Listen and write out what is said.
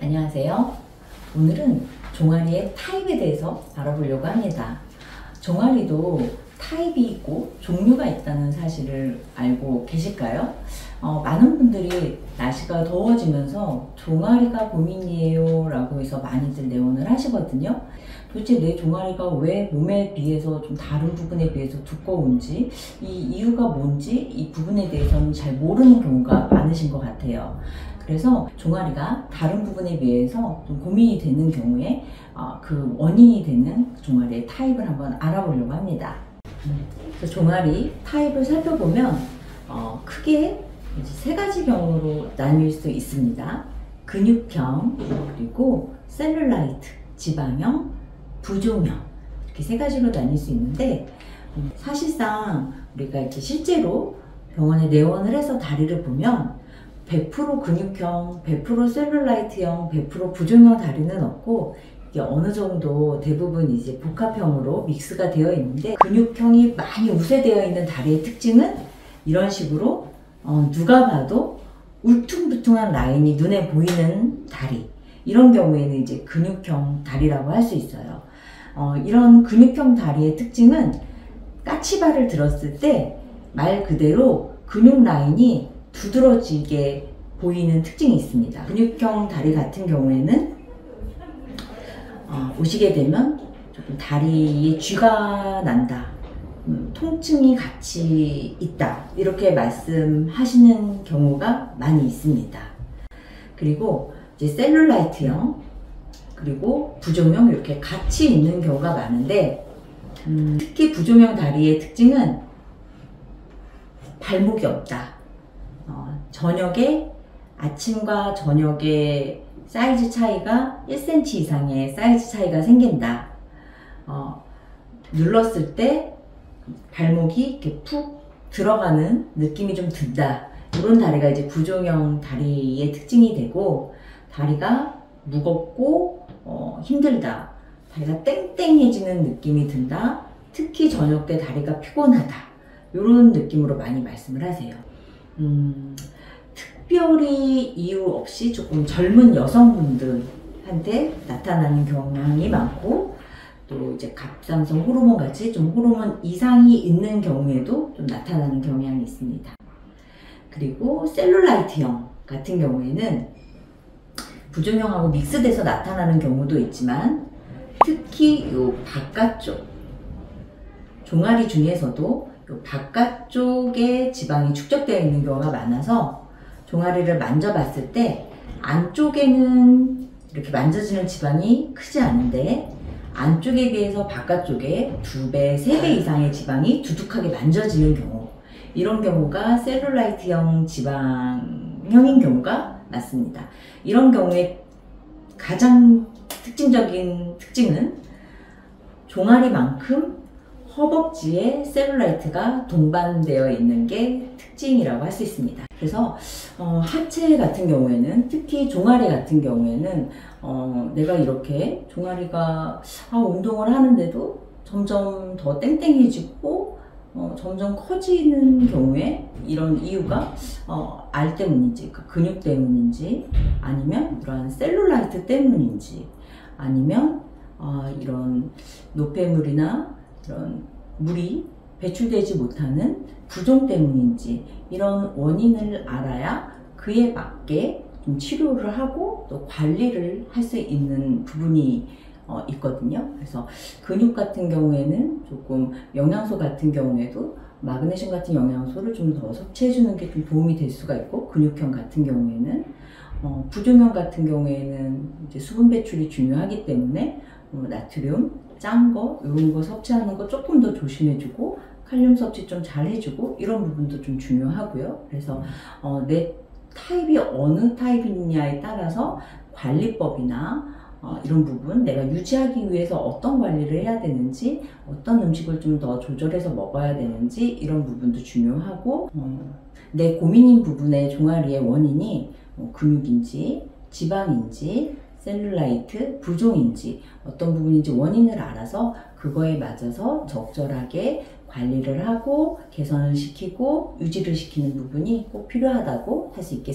안녕하세요. 오늘은 종아리의 타입에 대해서 알아보려고 합니다. 종아리도 타입이 있고 종류가 있다는 사실을 알고 계실까요? 많은 분들이 날씨가 더워지면서 종아리가 고민이에요 라고 해서 많이들 내원을 하시거든요. 도대체 내 종아리가 왜 몸에 비해서 좀 다른 부분에 비해서 두꺼운지, 이 이유가 뭔지 이 부분에 대해서는 잘 모르는 경우가 많으신 것 같아요. 그래서 종아리가 다른 부분에 비해서 좀 고민이 되는 경우에 그 원인이 되는 종아리의 타입을 한번 알아보려고 합니다. 그래서 종아리 타입을 살펴보면 크게 세 가지 경우로 나뉠 수 있습니다. 근육형, 그리고 셀룰라이트, 지방형, 부종형, 이렇게 세 가지로 나뉠 수 있는데, 사실상 우리가 이렇게 실제로 병원에 내원을 해서 다리를 보면 100% 근육형, 100% 셀룰라이트형, 100% 부종형 다리는 없고, 이게 어느 정도 대부분 이제 복합형으로 믹스가 되어 있는데, 근육형이 많이 우세되어 있는 다리의 특징은 이런 식으로 누가 봐도 울퉁불퉁한 라인이 눈에 보이는 다리, 이런 경우에는 이제 근육형 다리라고 할 수 있어요. 이런 근육형 다리의 특징은 까치발을 들었을 때 말 그대로 근육 라인이 두드러지게 보이는 특징이 있습니다. 근육형 다리 같은 경우에는 오시게 되면 조금 다리에 쥐가 난다, 통증이 같이 있다, 이렇게 말씀하시는 경우가 많이 있습니다. 그리고 이제 셀룰라이트형, 그리고 부종형, 이렇게 같이 있는 경우가 많은데, 특히 부종형 다리의 특징은 발목이 없다. 아침과 저녁에 사이즈 차이가 1cm 이상의 사이즈 차이가 생긴다. 눌렀을 때 발목이 이렇게 푹 들어가는 느낌이 좀 든다. 이런 다리가 이제 부종형 다리의 특징이 되고, 다리가 무겁고 힘들다, 다리가 땡땡해지는 느낌이 든다, 특히 저녁 때 다리가 피곤하다, 이런 느낌으로 많이 말씀을 하세요. 특별히 이유 없이 조금 젊은 여성분들한테 나타나는 경향이 많고, 또 이제 갑상선 호르몬 같이 좀 호르몬 이상이 있는 경우에도 좀 나타나는 경향이 있습니다. 그리고 셀룰라이트형 같은 경우에는 부종형하고 믹스돼서 나타나는 경우도 있지만, 특히 이 바깥쪽 종아리 중에서도 요 바깥쪽에 지방이 축적되어 있는 경우가 많아서 종아리를 만져봤을 때 안쪽에는 이렇게 만져지는 지방이 크지 않은데, 안쪽에 비해서 바깥쪽에 2배, 3배 이상의 지방이 두둑하게 만져지는 경우, 이런 경우가 셀룰라이트형 지방형인 경우가 많습니다. 이런 경우에 가장 특징적인 특징은 종아리만큼 허벅지에 셀룰라이트가 동반되어 있는 게 특징이라고 할 수 있습니다. 그래서 하체 같은 경우에는, 특히 종아리 같은 경우에는 내가 이렇게 종아리가 운동을 하는데도 점점 더 땡땡해지고 점점 커지는 경우에, 이런 이유가 알 때문인지, 그 근육 때문인지, 아니면 이러한 셀룰라이트 때문인지, 아니면 이런 노폐물이나 이런 물이 배출되지 못하는 부종 때문인지, 이런 원인을 알아야 그에 맞게 좀 치료를 하고 또 관리를 할 수 있는 부분이 있거든요. 그래서 근육 같은 경우에는 조금 영양소 같은 경우에도 마그네슘 같은 영양소를 좀 더 섭취해 주는 게 좀 도움이 될 수가 있고, 근육형 같은 경우에는 부종형 같은 경우에는 이제 수분 배출이 중요하기 때문에 나트륨, 짠 거, 이런 거 섭취하는 거 조금 더 조심해주고, 칼륨 섭취 좀 잘 해주고, 이런 부분도 좀 중요하고요. 그래서 내 타입이 어느 타입이냐에 따라서 관리법이나 이런 부분, 내가 유지하기 위해서 어떤 관리를 해야 되는지, 어떤 음식을 좀 더 조절해서 먹어야 되는지, 이런 부분도 중요하고, 내 고민인 부분의 종아리의 원인이 근육인지 지방인지 셀룰라이트, 부종인지 어떤 부분인지 원인을 알아서 그거에 맞아서 적절하게 관리를 하고 개선을 시키고 유지를 시키는 부분이 꼭 필요하다고 할 수 있겠습니다.